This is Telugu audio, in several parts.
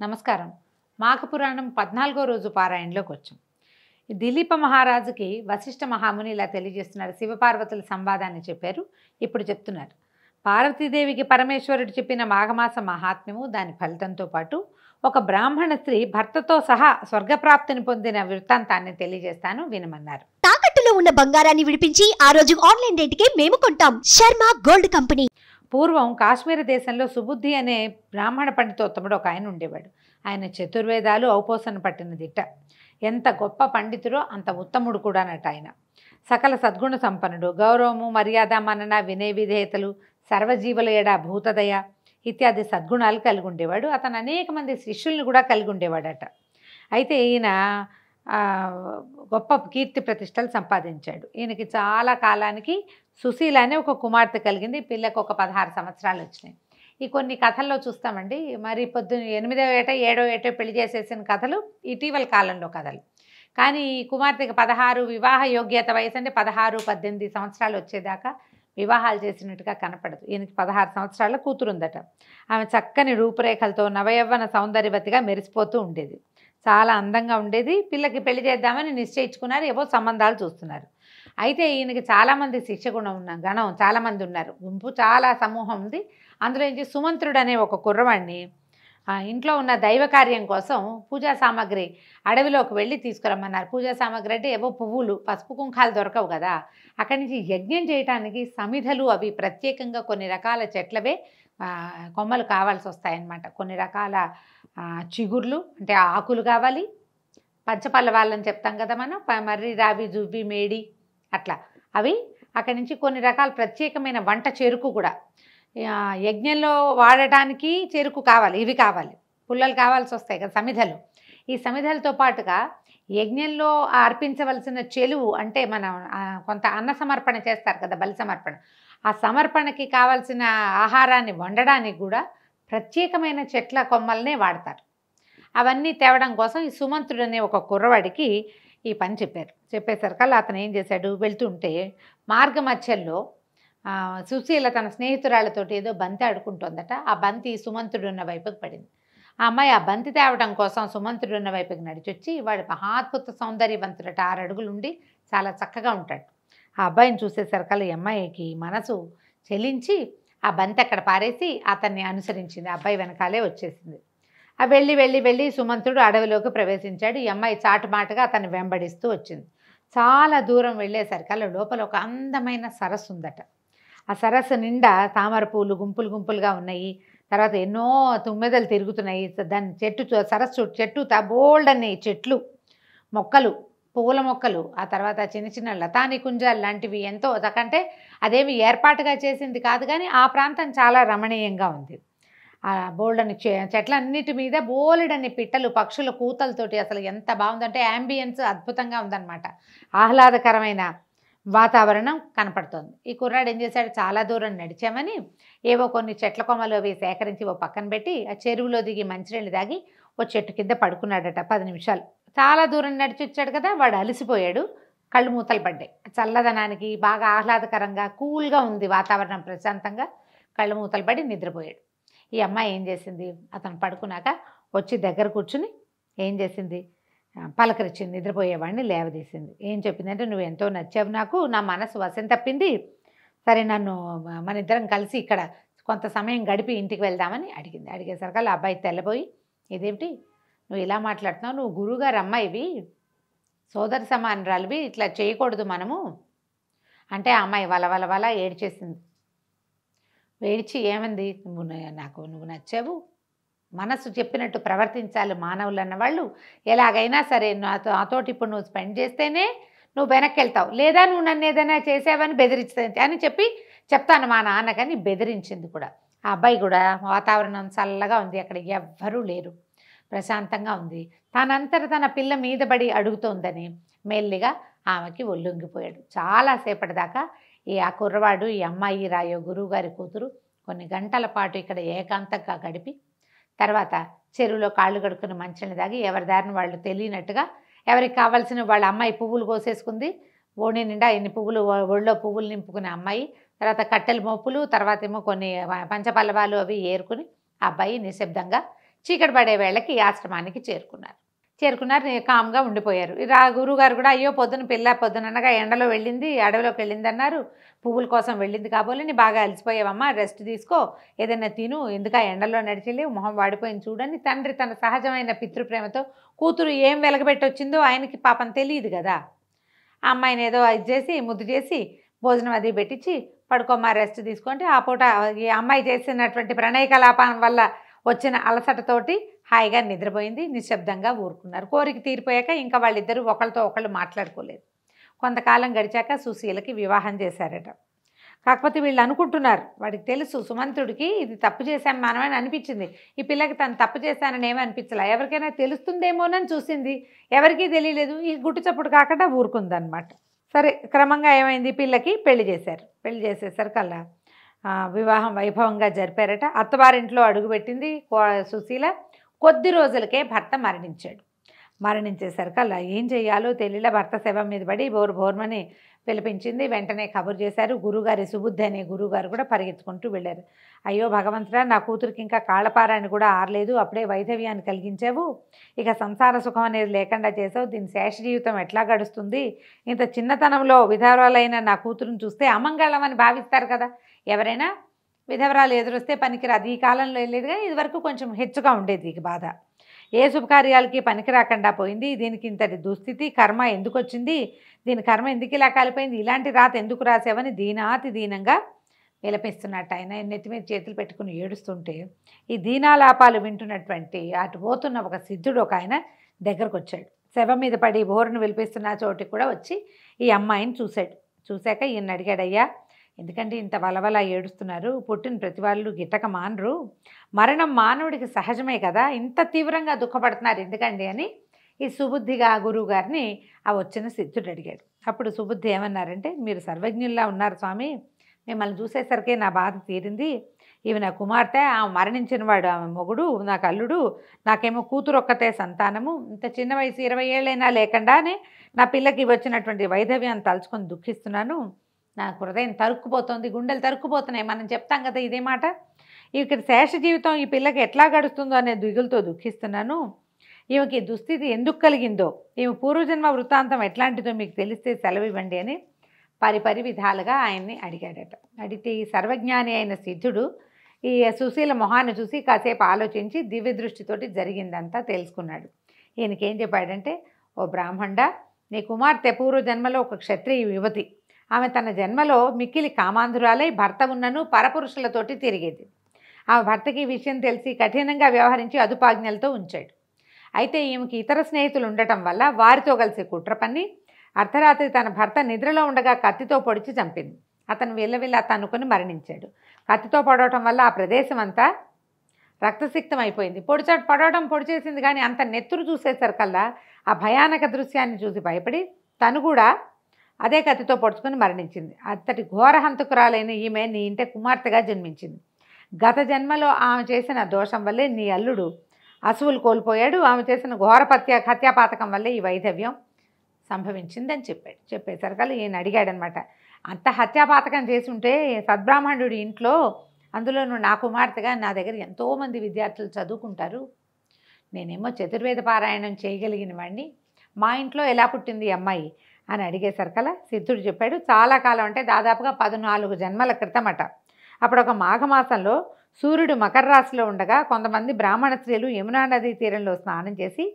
నమస్కారం. మాఘ పురాణం 14వ రోజు పారాయణలోకి వచ్చాం. దిలీప మహారాజుకి వశిష్ఠ మహాముని ఇలా తెలియజేస్తున్నారు. శివపార్వతుల సంవాదాన్ని చెప్పారు. ఇప్పుడు చెప్తున్నారు. పార్వతీదేవికి పరమేశ్వరుడు చెప్పిన మాఘమాస మహాత్మ్యము, దాని ఫలితంతో పాటు ఒక బ్రాహ్మణ స్త్రీ భర్తతో సహా స్వర్గప్రాప్తిని పొందిన వృత్తాంతాన్ని తెలియజేస్తాను, వినమన్నారు. తాకట్టులో ఉన్న బంగారాన్ని విడిపించి ఆ రోజు ఆన్లైన్ రేటుకే మేము కొంటాం. Sharma gold company. పూర్వం కాశ్మీర దేశంలో సుబుద్ధి అనే బ్రాహ్మణ పండితోత్తముడు ఒక ఆయన ఉండేవాడు. ఆయన చతుర్వేదాలు ఔపోసన పట్టిన దిట్ట. ఎంత గొప్ప పండితుడో అంత ఉత్తముడు కూడానట. ఆయన సకల సద్గుణ సంపన్నుడు. గౌరవము, మర్యాద, మనన, వినయ విధేయతలు, సర్వజీవుల ఎడ భూతదయ ఇత్యాది సద్గుణాలు కలిగి ఉండేవాడు. అతను అనేక మంది శిష్యుల్ని కూడా కలిగి ఉండేవాడట. అయితే ఈయన గొప్ప కీర్తి ప్రతిష్టలు సంపాదించాడు. ఈయనకి చాలా కాలానికి సుశీల అనే ఒక కుమార్తె కలిగింది. పిల్లకు ఒక 16 సంవత్సరాలు వచ్చినాయి. ఈ కొన్ని కథల్లో చూస్తామండి. మరి పొద్దున్న 8వ ఏట 7వ ఏట పెళ్లి చేసేసిన కథలు ఇటీవల కాలంలో కథలు. కానీ ఈ కుమార్తెకి 16 వివాహ యోగ్యత వయసు అంటే 16, 18 సంవత్సరాలు వచ్చేదాకా వివాహాలు చేసినట్టుగా కనపడదు. ఈయనకి 16 సంవత్సరాల కూతురుందట. ఆమె చక్కని రూపురేఖలతో నవయవ్వన సౌందర్యవతిగా మెరిసిపోతూ ఉండేది. చాలా అందంగా ఉండేది. పిల్లకి పెళ్లి చేద్దామని నిశ్చయించుకున్నారు. ఏవో సంబంధాలు చూస్తున్నారు. అయితే ఈయనకి చాలామంది శిష్యగుణం గణం చాలామంది ఉన్నారు. గుంపు చాలా సమూహం ఉంది. అందులో నుంచి సుమంత్రుడు అనే ఒక కుర్రవాడిని ఇంట్లో ఉన్న దైవ కార్యం కోసం పూజా సామాగ్రి అడవిలోకి వెళ్ళి తీసుకురమ్మన్నారు. పూజా సామాగ్రి అంటే ఏవో పువ్వులు, పసుపు కుంకాలు దొరకవు కదా. అక్కడి నుంచి యజ్ఞం చేయడానికి సమిధలు అవి ప్రత్యేకంగా కొన్ని రకాల చెట్లవే కొమ్మలు కావాల్సి వస్తాయన్నమాట. కొన్ని రకాల చిగుర్లు అంటే ఆకులు కావాలి. పంచపల్లవాళ్ళని చెప్తాం కదా మనం, మర్రి, రావి, జువ్వి, మేడి అట్లా అవి. అక్కడి నుంచి కొన్ని రకాల ప్రత్యేకమైన వంట చెరుకు కూడా యజ్ఞంలో వాడటానికి చెరుకు కావాలి. ఇవి కావాలి, పుల్లలు కావాల్సి వస్తాయి కదా సమిధలు. ఈ సమిధలతో పాటుగా యజ్ఞంలో అర్పించవలసిన చెలువు అంటే మనం కొంత అన్న సమర్పణ చేస్తారు కదా, బలి సమర్పణ. ఆ సమర్పణకి కావాల్సిన ఆహారాన్ని వండడానికి కూడా ప్రత్యేకమైన చెట్ల కొమ్మలనే వాడతారు. అవన్నీ తేవడం కోసం ఈ సుమంత్రుడు అనే ఒక కుర్రవాడికి ఈ పని చెప్పారు. చెప్పేసరికల్లా అతను ఏం చేశాడు, వెళ్తుంటే మార్గ మధ్యలో సుశీల తన స్నేహితురాళ్ళతోటి ఏదో బంతి ఆడుకుంటోందట. ఆ బంతి సుమంత్రుడు ఉన్న వైపుకి పడింది. ఆ అమ్మాయి ఆ బంతి తేవడం కోసం సుమంత్రుడు ఉన్న వైపుకి నడిచొచ్చి, వాడు మహాద్భుత సౌందర్యవంతుడట. 6 అడుగులుండి చాలా చక్కగా ఉంటాడు. ఆ అబ్బాయిని చూసేసరికల్లా ఈ అమ్మాయికి మనసు చెలించి ఆ బంతి అక్కడ పారేసి అతన్ని అనుసరించింది. ఆ అబ్బాయి వెనకాలే వచ్చేసింది. ఆ వెళ్ళి వెళ్ళి వెళ్ళి సుమంత్రుడు అడవిలోకి ప్రవేశించాడు. ఈ అమ్మాయి చాటుమాటుగా అతన్ని వెంబడిస్తూ వచ్చింది. చాలా దూరం వెళ్ళేసరికల్లా లోపల ఒక అందమైన సరస్సు ఉందట. ఆ సరస్సు నిండా తామర పూలు గుంపులు గుంపులుగా ఉన్నాయి. తర్వాత ఎన్నో తుమ్మెదలు తిరుగుతున్నాయి. దాని సరస్సు చెట్టు బోల్డ్ అనే చెట్లు, మొక్కలు, పువ్వుల మొక్కలు, ఆ తర్వాత చిన్న చిన్న లతాని కుంజాలు లాంటివి ఎంతో అంటే అదేమి ఏర్పాటుగా చేసింది కాదు, కానీ ఆ ప్రాంతం చాలా రమణీయంగా ఉంది. ఆ బోల్డని చెట్లన్నిటి మీద బోలెడని పిట్టలు, పక్షుల కూతలతోటి అసలు ఎంత బాగుందంటే యాంబియన్స్ అద్భుతంగా ఉందన్నమాట. ఆహ్లాదకరమైన వాతావరణం కనపడుతోంది. ఈ కుర్రాడు ఏం చేశాడు, చాలా దూరం నడిచామని ఏవో కొన్ని చెట్ల కొమ్మలు అవి సేకరించి ఓ పక్కన పెట్టి ఆ చెరువులో దిగి మంచినీళ్ళు తాగి ఓ చెట్టు కింద పడుకున్నాడట 10 నిమిషాలు. చాలా దూరం నడిచి వచ్చాడు కదా, వాడు అలసిపోయాడు. కళ్ళు మూతలు పడ్డాయి. చల్లదనానికి బాగా ఆహ్లాదకరంగా కూల్గా ఉంది వాతావరణం, ప్రశాంతంగా. కళ్ళు మూతలు పడి నిద్రపోయాడు. ఈ అమ్మాయి ఏం చేసింది, అతను పడుకున్నాక వచ్చి దగ్గర కూర్చుని ఏం చేసింది, పలకరించింది. నిద్రపోయేవాడిని లేవదీసింది. ఏం చెప్పిందంటే, నువ్వు ఎంతో నచ్చావు నాకు, నా మనసు వశం తప్పింది. సరే నన్ను మన ఇద్దరం కలిసి ఇక్కడ కొంత సమయం గడిపి ఇంటికి వెళ్దామని అడిగింది. అడిగేసరికల్లా అబ్బాయి తెల్లబోయి, ఇదేమిటి నువ్వు ఇలా మాట్లాడుతున్నావు, నువ్వు గురువుగారు అమ్మాయివి, సోదర సమానురాలివి, ఇట్లా చేయకూడదు మనము అంటే ఆ అమ్మాయి వల ఏడ్చేసింది. ఏడ్చి ఏమంది, నువ్వు నచ్చావు, మనసు చెప్పినట్టు ప్రవర్తించాలి మానవులు అన్నవాళ్ళు. ఎలాగైనా సరే నాతోటి ఇప్పుడు నువ్వు స్పెండ్ చేస్తేనే నువ్వు వెనక్కి వెళ్తావు, లేదా నువ్వు నన్ను ఏదైనా చేసావని బెదిరిస్తుంది అని చెప్తాను మా నాన్నకని బెదిరించింది కూడా. ఆ అబ్బాయి కూడా వాతావరణం చల్లగా ఉంది, అక్కడ ఎవ్వరూ లేరు, ప్రశాంతంగా ఉంది. తనంతట తన పిల్ల మీద పడి అడుగుతోందని మెల్లిగా ఆమెకి ఒళ్ళొంగిపోయాడు. చాలాసేపటి దాకా ఆ కుర్రవాడు, ఈ అమ్మాయి రాయో గురువుగారి కూతురు కొన్ని గంటల పాటు ఇక్కడ ఏకాంతంగా గడిపి తర్వాత చెరువులో కాళ్ళు కడుక్కుని మంచిని తాగి ఎవరి దారిని వాళ్ళు తెలియనట్టుగా ఎవరికి కావాల్సిన వాళ్ళ అమ్మాయి పువ్వులు కోసేసుకుంది. ఓణి నిండా ఎన్ని పువ్వులు, ఒళ్ళో పువ్వులు నింపుకునే అమ్మాయి, తర్వాత కట్టెల మోపులు, తర్వాత ఏమో కొన్ని పంచపల్లవాలు అవి ఏరుకుని ఆ అబ్బాయి నిశ్శబ్దంగా చీకటి పడే వేళకి ఈ ఆశ్రమానికి చేరుకున్నారు. కామ్గా ఉండిపోయారు. గురువుగారు కూడా అయ్యో పొద్దుననగా ఎండలో వెళ్ళింది, అడవిలోకి వెళ్ళింది అన్నారు, పువ్వుల కోసం వెళ్ళింది కాబోలు, నీ బాగా అలసిపోయావమ్మా, రెస్ట్ తీసుకో, ఏదైనా తిను, ఎందుకు ఆ ఎండలో నడిచెళ్ళి మొహం వాడిపోయింది చూడని తండ్రి తన సహజమైన పితృప్రేమతో, కూతురు ఏం వెలగబెట్టొచ్చిందో ఆయనకి పాపం తెలియదు కదా, ఆ అమ్మాయిని ఏదో ఇది చేసి ముద్దు చేసి భోజనం అది పెట్టించి పడుకోమ్మా రెస్ట్ తీసుకుంటే ఆ పూట ఈ అమ్మాయి చేసినటువంటి ప్రణయ కలాపం వల్ల వచ్చిన అలసటతోటి హాయిగా నిద్రపోయింది. నిశ్శబ్దంగా ఊరుకున్నారు. కోరిక తీరిపోయాక ఇంకా వాళ్ళిద్దరూ ఒకళ్ళతో ఒకళ్ళు మాట్లాడుకోలేదు. కొంతకాలం గడిచాక సుశీలకి వివాహం చేశారట. కాకపోతే వీళ్ళు అనుకుంటున్నారు, వాడికి తెలుసు సుమంతుడికి ఇది తప్పు చేశాం మనమని అనిపించింది, ఈ పిల్లకి తను తప్పు చేశానని ఏమీ అనిపించలే, ఎవరికైనా తెలుస్తుందేమోనని చూసింది, ఎవరికీ తెలియలేదు, ఈ గుట్టు చప్పుడు కాకుండా ఊరుకుందనమాట. సరే క్రమంగా ఏమైంది, పిల్లకి పెళ్లి చేశారు. పెళ్లి చేసేసరికల్లా వివాహం వైభవంగా జరిపారట. అత్తవారింట్లో అడుగుపెట్టింది సుశీల. కొద్ది రోజులకే భర్త మరణించేసరికల్లా ఏం చెయ్యాలో తెలియలే. భర్త శవం మీద పడి బోర్మని పిలిపించింది. వెంటనే కబురు చేశారు. గురుగారి సుబుద్ధి అనే గురువుగారు కూడా పరిగెత్తుకుంటూ వెళ్ళారు. అయ్యో భగవంతుడా, నా కూతురికి ఇంకా కాళ్ళపారాన్ని కూడా ఆరలేదు, అప్పుడే వైధవ్యాన్ని కలిగించావు, ఇక సంసార సుఖం అనేది లేకుండా చేసావు, దీని శేష జీవితం ఎట్లా గడుస్తుంది, ఇంత చిన్నతనంలో విధవరాలైన నా కూతురుని చూస్తే అమంగళం అని భావిస్తారు కదా, ఎవరైనా విధవరాలు ఎదురొస్తే పనికిరాదు. ఈ కాలంలో లేదు కానీ ఇదివరకు కొంచెం హెచ్చుగా ఉండేది ఈ బాధ. ఏ శుభకార్యాలకి పనికి రాకుండా పోయింది, దీనికి ఇంతటి దుస్థితి, కర్మ ఎందుకు వచ్చింది, దీని కర్మ ఎందుకు ఇలా కాలిపోయింది, ఇలాంటి రాత ఎందుకు రాసావని దీనంగా విలపిస్తున్నట్టు ఆయన నెత్తి మీద చేతులు పెట్టుకుని ఏడుస్తుంటే ఈ దీనాలాపాలు వింటున్నటువంటి అటు పోతున్న ఒక సిద్ధుడు ఒక ఆయన దగ్గరకు వచ్చాడు. శవం మీద పడి బోరును విలిపిస్తున్న చోటికి కూడా వచ్చి ఈ అమ్మాయిని చూశాడు. చూశాక ఈయన అడిగాడయ్యా, ఎందుకంటే ఇంత వలవల ఏడుస్తున్నారు, పుట్టిన ప్రతి వాళ్ళు గిట్టక మానరు, మరణం మానవుడికి సహజమే కదా, ఇంత తీవ్రంగా దుఃఖపడుతున్నారు ఎందుకండి అని ఈ సుబుద్ధిగా గురువు గారిని ఆ వచ్చిన సిద్ధుడు అడిగాడు. అప్పుడు సుబుద్ధి ఏమన్నారంటే, మీరు సర్వజ్ఞుల్లా ఉన్నారు స్వామి, మిమ్మల్ని చూసేసరికి నా బాధ తీరింది, ఇవి నా కుమార్తె, ఆమె మరణించిన వాడు ఆమె మొగుడు, నాకు అల్లుడు, నాకేమో కూతురు ఒక్కతే సంతానము, ఇంత చిన్న వయసు 20 ఏళ్ళైనా లేకుండానే నా పిల్లకి వచ్చినటువంటి వైధవ్యాన్ని తలుచుకొని దుఃఖిస్తున్నాను, నాకు హృదయం తరుక్కుపోతుంది, గుండెలు తరుక్కుపోతున్నాయి, మనం చెప్తాం కదా ఇదే మాట, ఇక్కడ శేష జీవితం ఈ పిల్లకి ఎట్లా గడుస్తుందో అనే దిగులతో దుఃఖిస్తున్నాను, ఈమెకి దుస్థితి ఎందుకు కలిగిందో, ఈమె పూర్వజన్మ వృత్తాంతం ఎట్లాంటిదో మీకు తెలిస్తే సెలవివ్వండి అని పరిపరి విధాలుగా ఆయన్ని అడిగాడట. అడిగితే ఈ సర్వజ్ఞాని అయిన సిద్ధుడు ఈ సుశీల మొహాన్ని చూసి కాసేపు ఆలోచించి దివ్య దృష్టితోటి జరిగిందంతా తెలుసుకున్నాడు. ఈయనకేం చెప్పాడంటే, ఓ బ్రాహ్మణ, నీ కుమార్తె పూర్వజన్మలో ఒక క్షత్రియ యువతి, ఆమె తన జన్మలో మిక్కిలి కామాంధురాలై భర్త ఉన్నను పరపురుషులతోటి తిరిగేది. ఆమె భర్తకి ఈ విషయం తెలిసి కఠినంగా వ్యవహరించి అదుపాజ్ఞలతో ఉంచాడు. అయితే ఈమెకి ఇతర స్నేహితులు ఉండటం వల్ల వారితో కలిసి కుట్ర పన్ని అర్ధరాత్రి తన భర్త నిద్రలో ఉండగా కత్తితో పొడిచి చంపింది. అతను విల్లవిల్ల తన్నుకొని మరణించాడు. కత్తితో పొడవటం వల్ల ఆ ప్రదేశం అంతా రక్తసిక్తం అయిపోయింది. పొడిచేసింది కానీ అంత నెత్తురు చూసేసరికల్లా ఆ భయానక దృశ్యాన్ని చూసి భయపడి తను కూడా అదే కత్తితో పొడుచుకొని మరణించింది. అంతటి ఘోరహంతకురాలైన ఈమె నీ ఇంటే కుమార్తెగా జన్మించింది. గత జన్మలో ఆమె చేసిన దోషం వల్లే నీ అల్లుడు అసువులు కోల్పోయాడు, ఆమె చేసిన ఘోర హత్యాపాతకం వల్లే ఈ వైధవ్యం సంభవించిందని చెప్పేసరికల్లా ఈయన అడిగాడనమాట, అంత హత్యాపాతకం చేసి ఉంటే సద్బ్రాహ్మణుడి ఇంట్లో, అందులోనూ నా కుమార్తెగా నా దగ్గర ఎంతోమంది విద్యార్థులు చదువుకుంటారు, నేనేమో చతుర్వేద పారాయణం చేయగలిగిన వాడిని, మా ఇంట్లో ఎలా పుట్టింది ఈ అమ్మాయి అని అడిగేసరికల్లా సిద్ధుడు చెప్పాడు, చాలా కాలం అంటే దాదాపుగా 14 జన్మల క్రితమట. అప్పుడు ఒక మాఘమాసంలో సూర్యుడు మకర రాశిలో ఉండగా కొంతమంది బ్రాహ్మణ స్త్రీలు యమునా నదీ తీరంలో స్నానం చేసి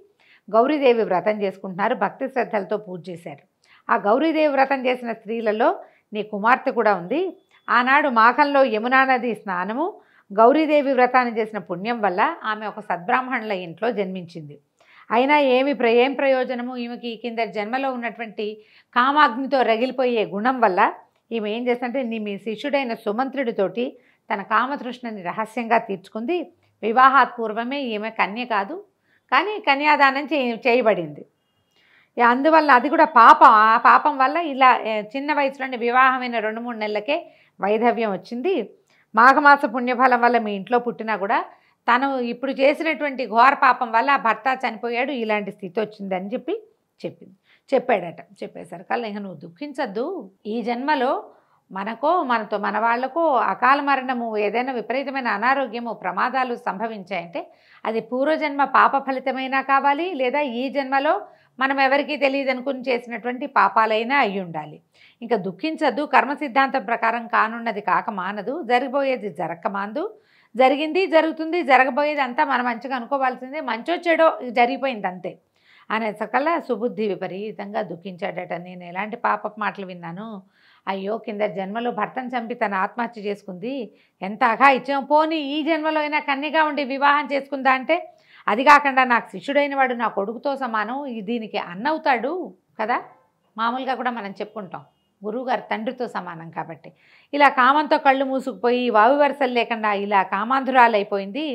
గౌరీదేవి వ్రతం చేసుకుంటున్నారు, భక్తి శ్రద్ధలతో పూజ చేశారు. ఆ గౌరీదేవి వ్రతం చేసిన స్త్రీలలో నీ కుమార్తె కూడా ఉంది. ఆనాడు మాఘంలో యమునా నది స్నానము, గౌరీదేవి వ్రతాన్ని చేసిన పుణ్యం వల్ల ఆమె ఒక సద్బ్రాహ్మణుల ఇంట్లో జన్మించింది. అయినా ఏం ప్రయోజనము, ఈమెకి కింద జన్మలో ఉన్నటువంటి కామాగ్నితో రగిలిపోయే గుణం వల్ల ఈమె ఏం చేస్తుంటే మీ శిష్యుడైన సుమంత్రుడితోటి తన కామతృష్ణని రహస్యంగా తీర్చుకుంది. వివాహాత్ పూర్వమే ఈమె కన్య కాదు, కానీ కన్యాదానం చేయబడింది. అందువల్ల అది కూడా పాపం. ఆ పాపం వల్ల ఇలా చిన్న వయసులోనే వివాహమైన 2-3 నెలలకే వైధవ్యం వచ్చింది. మాఘమాస పుణ్యఫలం వల్ల మీ ఇంట్లో పుట్టినా కూడా తను ఇప్పుడు చేసినటువంటి ఘోర పాపం వల్ల భర్త చనిపోయాడు, ఇలాంటి స్థితి వచ్చిందని చెప్పాడట. చెప్పేసరికల్లా ఇక నువ్వు దుఃఖించద్దు, ఈ జన్మలో మనకో మనతో మన వాళ్లకో అకాల మరణము, ఏదైనా విపరీతమైన అనారోగ్యము, ప్రమాదాలు సంభవించాయంటే అది పూర్వజన్మ పాప ఫలితమైనా కావాలి, లేదా ఈ జన్మలో మనం ఎవరికీ తెలియదు అనుకుని చేసినటువంటి పాపాలైనా అయి ఉండాలి. ఇంకా దుఃఖించద్దు, కర్మ సిద్ధాంతం ప్రకారం కానున్నది కాక మానదు, జరిగిపోయేది జరగక మాందు, జరిగింది జరుగుతుంది, జరగబోయేది అంతా మనం మంచిగా అనుకోవాల్సిందే, మంచో చెడో జరిగిపోయింది అంతే అనే సకల సుబుద్ధి విపరీతంగా దుఃఖించాడట. నేను ఎలాంటి పాపపు మాటలు విన్నాను, అయ్యో కింద జన్మలో భర్తను చంపి తన ఆత్మహత్య చేసుకుంది, ఎంత అఘాయిత్యం, పోనీ ఈ జన్మలో అయినా కన్యగా ఉండి వివాహం చేసుకుందా అంటే, అది కాకుండా నాకు శిష్యుడైన వాడు నా కొడుకుతో సమానం, దీనికి అన్నవుతాడు కదా, మామూలుగా కూడా మనం చెప్పుకుంటాం గురువుగారు తండ్రితో సమానం కాబట్టి. ఇలా కామంతో కళ్ళు మూసుకుపోయి వావి వరుసలు లేకుండా ఇలా కామాంధురాలైపోయింది.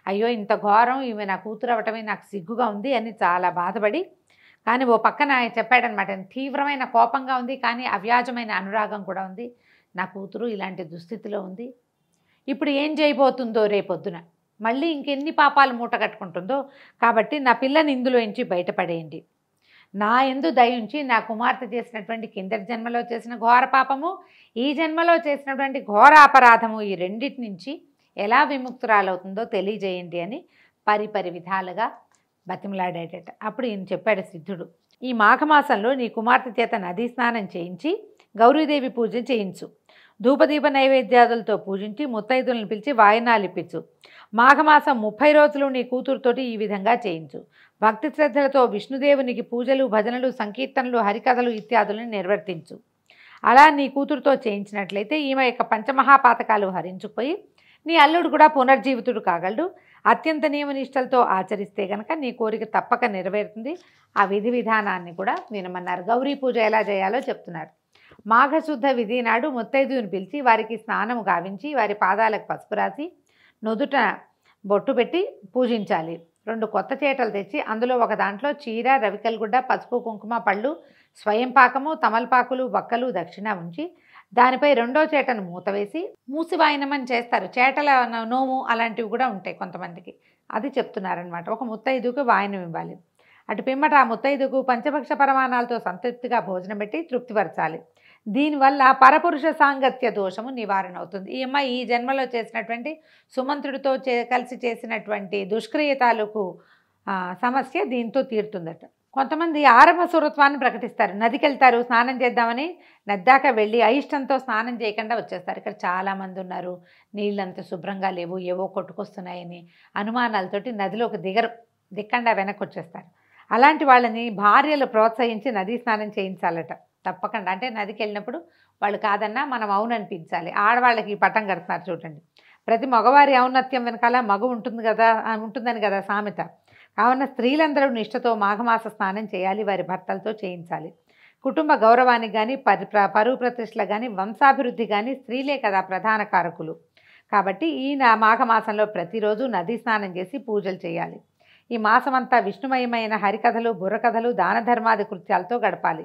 అయ్యో ఇంత ఘోరం, ఈమె నా కూతురు అవటమే నాకు సిగ్గుగా ఉంది అని చాలా బాధపడి, కానీ ఓ పక్కన చెప్పాడనమాట, తీవ్రమైన కోపంగా ఉంది, కానీ అవ్యాజమైన అనురాగం కూడా ఉంది. నా కూతురు ఇలాంటి దుస్థితిలో ఉంది, ఇప్పుడు ఏం చేయబోతుందో రేపొద్దున, మళ్ళీ ఇంకెన్ని పాపాలు మూట కట్టుకుంటుందో, కాబట్టి నా పిల్లని ఇందులోంచి బయటపడేయండి. నా యందు దయించి నా కుమార్తె చేసినటువంటి కిందటి జన్మలో చేసిన ఘోర పాపము, ఈ జన్మలో చేసినటువంటి ఘోర అపరాధము, ఈ రెండింటి నుంచి ఎలా విముక్తురాలవుతుందో తెలియజేయండి అని పరిపరి విధాలుగా బతిమలాడేటట. అప్పుడు ఈయన చెప్పాడు సిద్ధుడు, ఈ మాఘమాసంలో నీ కుమార్తె చేత నదీ స్నానం చేయించి గౌరీదేవి పూజ చేయించు, ధూపదీప నైవేద్యాదులతో పూజించి ముత్తైదులను పిలిచి వాయనాలు ఇప్పించు. మాఘమాసం 30 రోజులు నీ కూతురుతోటి ఈ విధంగా చేయించు. భక్తి శ్రద్ధలతో విష్ణుదేవునికి పూజలు, భజనలు, సంకీర్తనలు, హరికథలు ఇత్యాదులను నిర్వర్తించు. అలా నీ కూతురుతో చేయించినట్లయితే ఈమె యొక్క పంచమహాపాతకాలు హరించుకుపోయి నీ అల్లుడు కూడా పునర్జీవితుడు కాగలడు. అత్యంత నియమనిష్టలతో ఆచరిస్తే గనక నీ కోరిక తప్పక నెరవేరుతుంది. ఆ విధి విధానాన్ని కూడా వినమన్నారు. గౌరీ పూజ ఎలా చేయాలో చెప్తున్నారు. మాఘశుద్ధ విధి నాడు ముత్తైదువుని పిలిచి వారికి స్నానము గావించి వారి పాదాలకు పసుపు రాసి నుదుట బొట్టు పెట్టి పూజించాలి. 2 కొత్త చేటలు తెచ్చి అందులో ఒక దాంట్లో చీర, రవికల్గుడ్డ, పసుపు, కుంకుమ, పళ్ళు, స్వయం పాకము, తమలపాకులు, వక్కలు దక్షిణ ఉంచి దానిపై 2వ చేటను మూతవేసి మూసివాయనమని చేస్తారు. చేటల నోము అలాంటివి కూడా ఉంటాయి కొంతమందికి, అది చెప్తున్నారనమాట. ఒక ముత్తైదుకు వాయనం ఇవ్వాలి. అటు పిమ్మట ఆ ముత్తైదుకు పంచభక్ష పరమాణాలతో సంతృప్తిగా భోజనం పెట్టి తృప్తిపరచాలి. దీనివల్ల పరపురుష సాంగత్య దోషము నివారణ అవుతుంది. ఈ అమ్మాయి ఈ జన్మలో చేసినటువంటి సుమంత్రుడితో కలిసి చేసినటువంటి దుష్క్రియతాలకు సమస్య దీంతో తీరుతుందట. కొంతమంది ఆరంభ సురత్వాన్ని ప్రకటిస్తారు. నదికి వెళ్తారు, స్నానం చేద్దామని నద్దాక వెళ్ళి అయిష్టంతో స్నానం చేయకుండా వచ్చేస్తారు. ఇక్కడ చాలామంది ఉన్నారు, నీళ్ళంత శుభ్రంగా లేవు, ఏవో కొట్టుకొస్తున్నాయని అనుమానాలతోటి నదిలోకి దిక్కండా వెనక్కి వచ్చేస్తారు. అలాంటి వాళ్ళని భార్యలు ప్రోత్సహించి నదీ స్నానం చేయించాలట తప్పకుండా. అంటే నదికి వెళ్ళినప్పుడు వాళ్ళు కాదన్నా మనం అవుననిపించాలి. ఆడవాళ్ళకి ఈ పట్టం కడుతున్నారు చూడండి. ప్రతి మగవారి ఔన్నత్యం వెనకాల మగ ఉంటుందని కదా సామెత. కావున స్త్రీలందరూ నిష్ఠతో మాఘమాస స్నానం చేయాలి, వారి భర్తలతో చేయించాలి. కుటుంబ గౌరవానికి కానీ పరువు ప్రతిష్టలకు కానీ వంశాభివృద్ధి కానీ స్త్రీలే కదా ప్రధాన కారకులు. కాబట్టి ఈ మాఘమాసంలో ప్రతిరోజు నదీ స్నానం చేసి పూజలు చేయాలి. ఈ మాసమంతా విష్ణుమయమైన హరికథలు, బుర్రకథలు, దాన ధర్మాది కృత్యాలతో గడపాలి.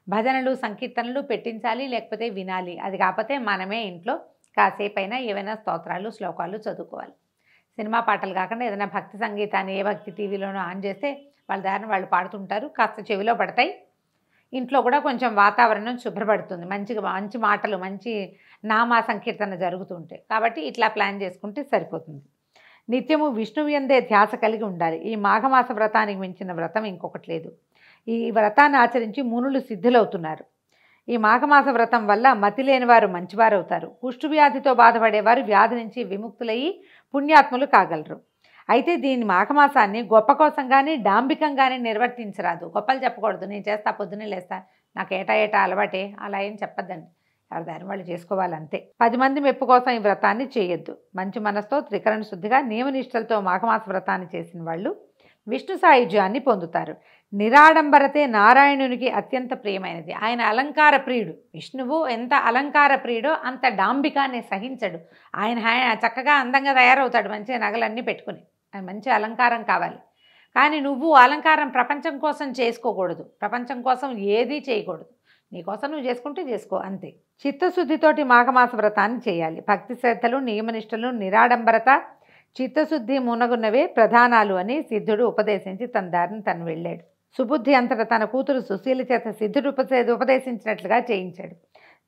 భజనలు, సంకీర్తనలు పెట్టించాలి, లేకపోతే వినాలి. అది కాకపోతే మనమే ఇంట్లో కాసేపైనా ఏవైనా స్తోత్రాలు, శ్లోకాలు చదువుకోవాలి. సినిమా పాటలు కాకుండా ఏదైనా భక్తి సంగీతాన్ని ఏ భక్తి టీవీలోనో ఆన్ చేస్తే వాళ్ళ దారిని వాళ్ళు పాడుతుంటారు, కాస్త చెవిలో పడతాయి. ఇంట్లో కూడా కొంచెం వాతావరణం శుభ్రపడుతుంది, మంచి మాటలు, మంచి నామా సంకీర్తన జరుగుతుంటాయి. కాబట్టి ఇట్లా ప్లాన్ చేసుకుంటే సరిపోతుంది. నిత్యము విష్ణువు యందే ధ్యాస కలిగి ఉండాలి. ఈ మాఘమాస వ్రతానికి మించిన వ్రతం ఇంకొకటి లేదు. ఈ వ్రతాన్ని ఆచరించి మునులు సిద్ధులవుతున్నారు. ఈ మాఘమాస వ్రతం వల్ల మతి లేని వారు మంచివారు అవుతారు. కుష్ఠవ్యాధితో బాధపడేవారు వ్యాధి నుంచి విముక్తులయ్యి పుణ్యాత్ములు కాగలరు. అయితే దీని మాఘమాసాన్ని గొప్ప కోసం కానీ డాంబికంగానే నిర్వర్తించరాదు. గొప్పలు చెప్పకూడదు, నేను చేస్తా, పొద్దున్నే లేస్తా, నాకు ఏటా అలవాటే, అలా ఏం చెప్పద్దండి. ఎవరి దారి వాళ్ళు చేసుకోవాలంతే. 10 మంది మెప్పు కోసం ఈ వ్రతాన్ని చేయొద్దు. మంచి మనసుతో త్రికరణ శుద్ధిగా నియమనిష్టలతో మాఘమాస వ్రతాన్ని చేసిన వాళ్ళు విష్ణు సాయుధ్యాన్ని పొందుతారు. నిరాడంబరతే నారాయణునికి అత్యంత ప్రియమైనది. ఆయన అలంకార ప్రియుడు. విష్ణువు ఎంత అలంకార ప్రియుడో అంత డాంబికాన్ని సహించడు. ఆయన చక్కగా అందంగా తయారవుతాడు, మంచిగా నగలన్నీ పెట్టుకుని. ఆయన మంచి అలంకారం కావాలి. కానీ నువ్వు అలంకారం ప్రపంచం కోసం చేసుకోకూడదు, ప్రపంచం కోసం ఏదీ చేయకూడదు. నీకోసం నువ్వు చేసుకుంటే చేసుకో, అంతే. చిత్తశుద్ధితోటి మాఘమాస వ్రతాన్ని చేయాలి. భక్తి శ్రద్ధలు, నియమనిష్టలు, నిరాడంబరత, చిత్తశుద్ధి మునగున్నవే ప్రధానాలు అని సిద్ధుడు ఉపదేశించి తన దారిని తను వెళ్ళాడు. సుబుద్ధి అంతటా తన కూతురు సుశీల చేత సిద్ధుడు ఉపదేశించినట్లుగా చేయించాడు.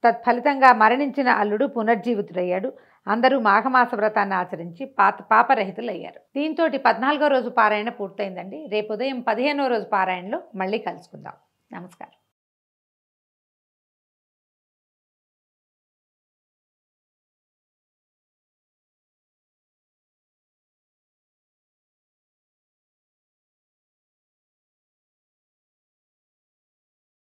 తత్ఫలితంగా మరణించిన అల్లుడు పునర్జీవితుడయ్యాడు. అందరూ మాఘమాస వ్రతాన్ని ఆచరించి పాపరహితులయ్యారు. దీంతో 14వ రోజు పారాయణ పూర్తయిందండి. రేపు ఉదయం 15వ రోజు పారాయణలో మళ్ళీ కలుసుకుందాం. నమస్కారం.